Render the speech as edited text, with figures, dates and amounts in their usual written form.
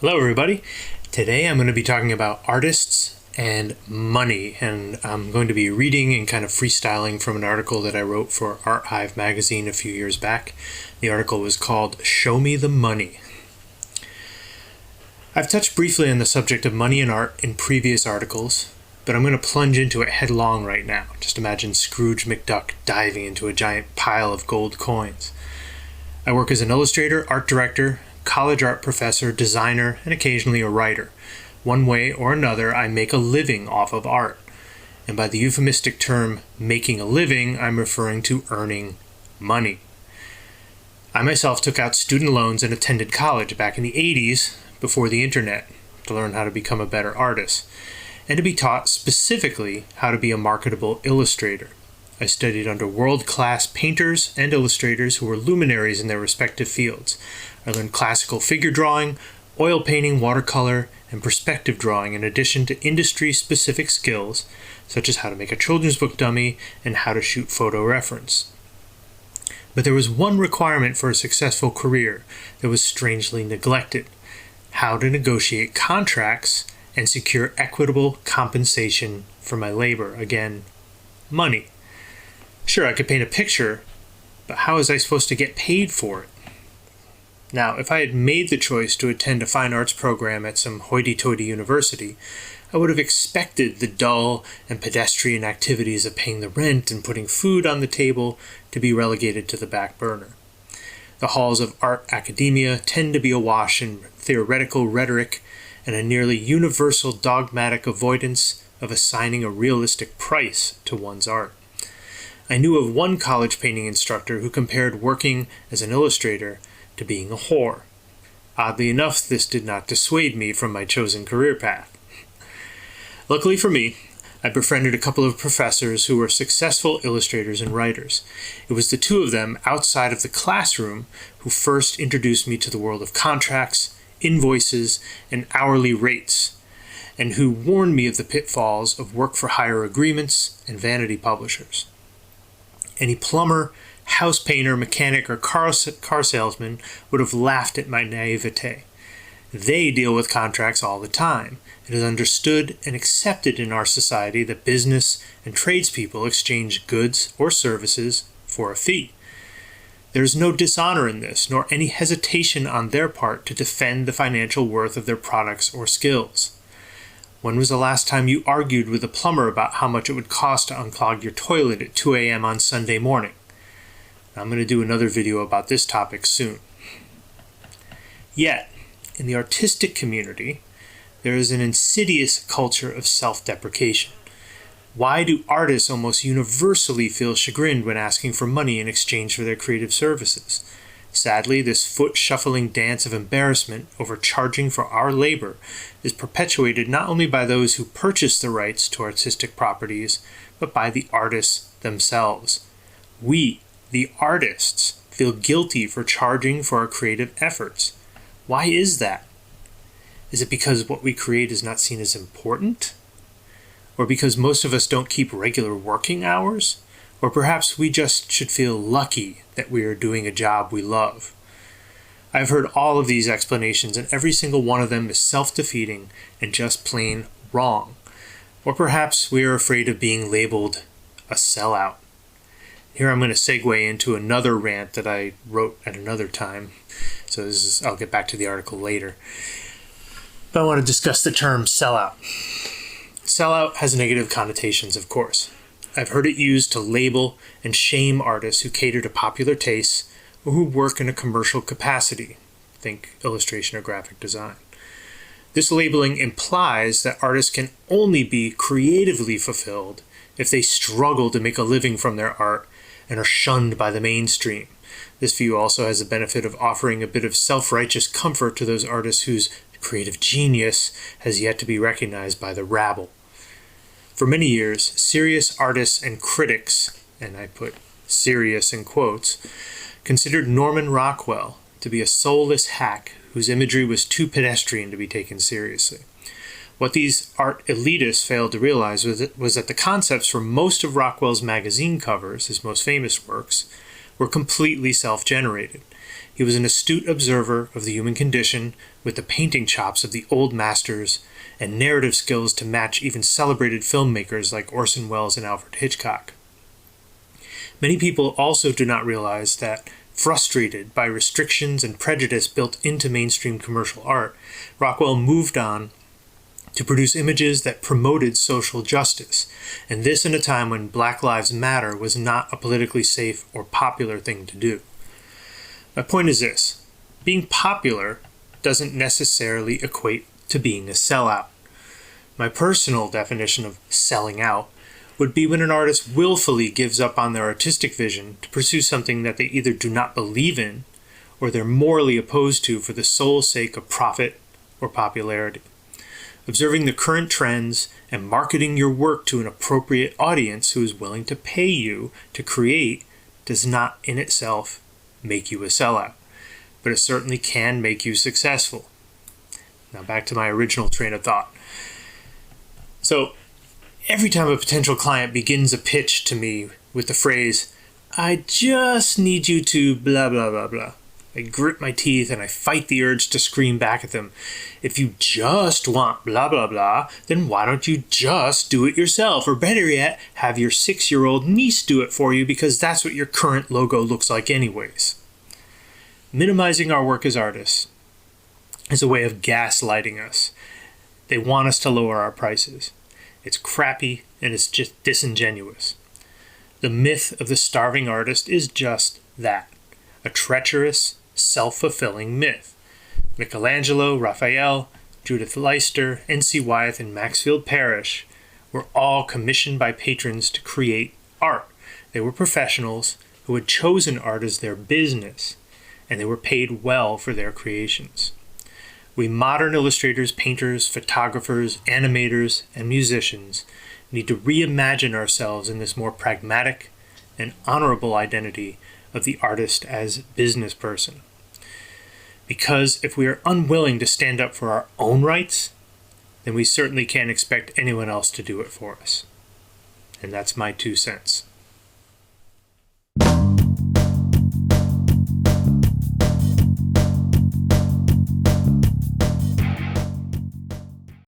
Hello everybody. Today I'm going to be talking about artists and money, and I'm going to be reading and kind of freestyling from an article that I wrote for Art Hive magazine a few years back. The article was called Show Me the Money. I've touched briefly on the subject of money and art in previous articles, but I'm going to plunge into it headlong right now. Just imagine Scrooge McDuck diving into a giant pile of gold coins. I work as an illustrator, art director, college art professor, designer, and occasionally a writer. One way or another, I make a living off of art. And by the euphemistic term making a living, I'm referring to earning money. I myself took out student loans and attended college back in the 80s, before the internet, to learn how to become a better artist, and to be taught specifically how to be a marketable illustrator. I studied under world-class painters and illustrators who were luminaries in their respective fields. I learned classical figure drawing, oil painting, watercolor, and perspective drawing, in addition to industry-specific skills, such as how to make a children's book dummy and how to shoot photo reference. But there was one requirement for a successful career that was strangely neglected: how to negotiate contracts and secure equitable compensation for my labor. Again, money. Sure, I could paint a picture, but how was I supposed to get paid for it? Now, if I had made the choice to attend a fine arts program at some hoity-toity university, I would have expected the dull and pedestrian activities of paying the rent and putting food on the table to be relegated to the back burner. The halls of art academia tend to be awash in theoretical rhetoric and a nearly universal dogmatic avoidance of assigning a realistic price to one's art. I knew of one college painting instructor who compared working as an illustrator to being a whore. Oddly enough, this did not dissuade me from my chosen career path. Luckily for me, I befriended a couple of professors who were successful illustrators and writers. It was the two of them outside of the classroom who first introduced me to the world of contracts, invoices, and hourly rates, and who warned me of the pitfalls of work-for-hire agreements and vanity publishers. Any plumber, house painter, mechanic, or car salesman would have laughed at my naivete. They deal with contracts all the time. It is understood and accepted in our society that business and tradespeople exchange goods or services for a fee. There is no dishonor in this, nor any hesitation on their part to defend the financial worth of their products or skills. When was the last time you argued with a plumber about how much it would cost to unclog your toilet at 2 a.m. on Sunday morning? I'm going to do another video about this topic soon. Yet, in the artistic community, there is an insidious culture of self-deprecation. Why do artists almost universally feel chagrined when asking for money in exchange for their creative services? Sadly, this foot-shuffling dance of embarrassment over charging for our labor is perpetuated not only by those who purchase the rights to artistic properties, but by the artists themselves. We, the artists, feel guilty for charging for our creative efforts. Why is that? Is it because what we create is not seen as important? Or because most of us don't keep regular working hours? Or perhaps we just should feel lucky that we are doing a job we love. I've heard all of these explanations, and every single one of them is self-defeating and just plain wrong. Or perhaps we are afraid of being labeled a sellout. Here I'm going to segue into another rant that I wrote at another time. So I'll get back to the article later. But I want to discuss the term sellout. Sellout has negative connotations, of course. I've heard it used to label and shame artists who cater to popular tastes or who work in a commercial capacity. Think illustration or graphic design. This labeling implies that artists can only be creatively fulfilled if they struggle to make a living from their art and are shunned by the mainstream. This view also has the benefit of offering a bit of self-righteous comfort to those artists whose creative genius has yet to be recognized by the rabble. For many years, serious artists and critics, and I put serious in quotes, considered Norman Rockwell to be a soulless hack whose imagery was too pedestrian to be taken seriously. What these art elitists failed to realize was that the concepts for most of Rockwell's magazine covers, his most famous works, were completely self-generated. He was an astute observer of the human condition, with the painting chops of the old masters and narrative skills to match even celebrated filmmakers like Orson Welles and Alfred Hitchcock. Many people also do not realize that, frustrated by restrictions and prejudice built into mainstream commercial art, Rockwell moved on to produce images that promoted social justice, and this in a time when Black Lives Matter was not a politically safe or popular thing to do. My point is this: being popular doesn't necessarily equate to being a sellout. My personal definition of selling out would be when an artist willfully gives up on their artistic vision to pursue something that they either do not believe in or they're morally opposed to for the sole sake of profit or popularity. Observing the current trends and marketing your work to an appropriate audience who is willing to pay you to create does not in itself make you a sellout, but it certainly can make you successful. Now back to my original train of thought. So every time a potential client begins a pitch to me with the phrase, "I just need you to blah, blah, blah, blah," I grit my teeth and I fight the urge to scream back at them, "If you just want blah, blah, blah, then why don't you just do it yourself? Or better yet, have your 6-year-old niece do it for you because that's what your current logo looks like anyways." Minimizing our work as artists is a way of gaslighting us. They want us to lower our prices. It's crappy and it's just disingenuous. The myth of the starving artist is just that, a treacherous, self-fulfilling myth. Michelangelo, Raphael, Judith Leister, N.C. Wyeth, and Maxfield Parrish were all commissioned by patrons to create art. They were professionals who had chosen art as their business, and they were paid well for their creations. We modern illustrators, painters, photographers, animators, and musicians need to reimagine ourselves in this more pragmatic and honorable identity of the artist as business person. Because if we are unwilling to stand up for our own rights, then we certainly can't expect anyone else to do it for us. And that's my 2 cents.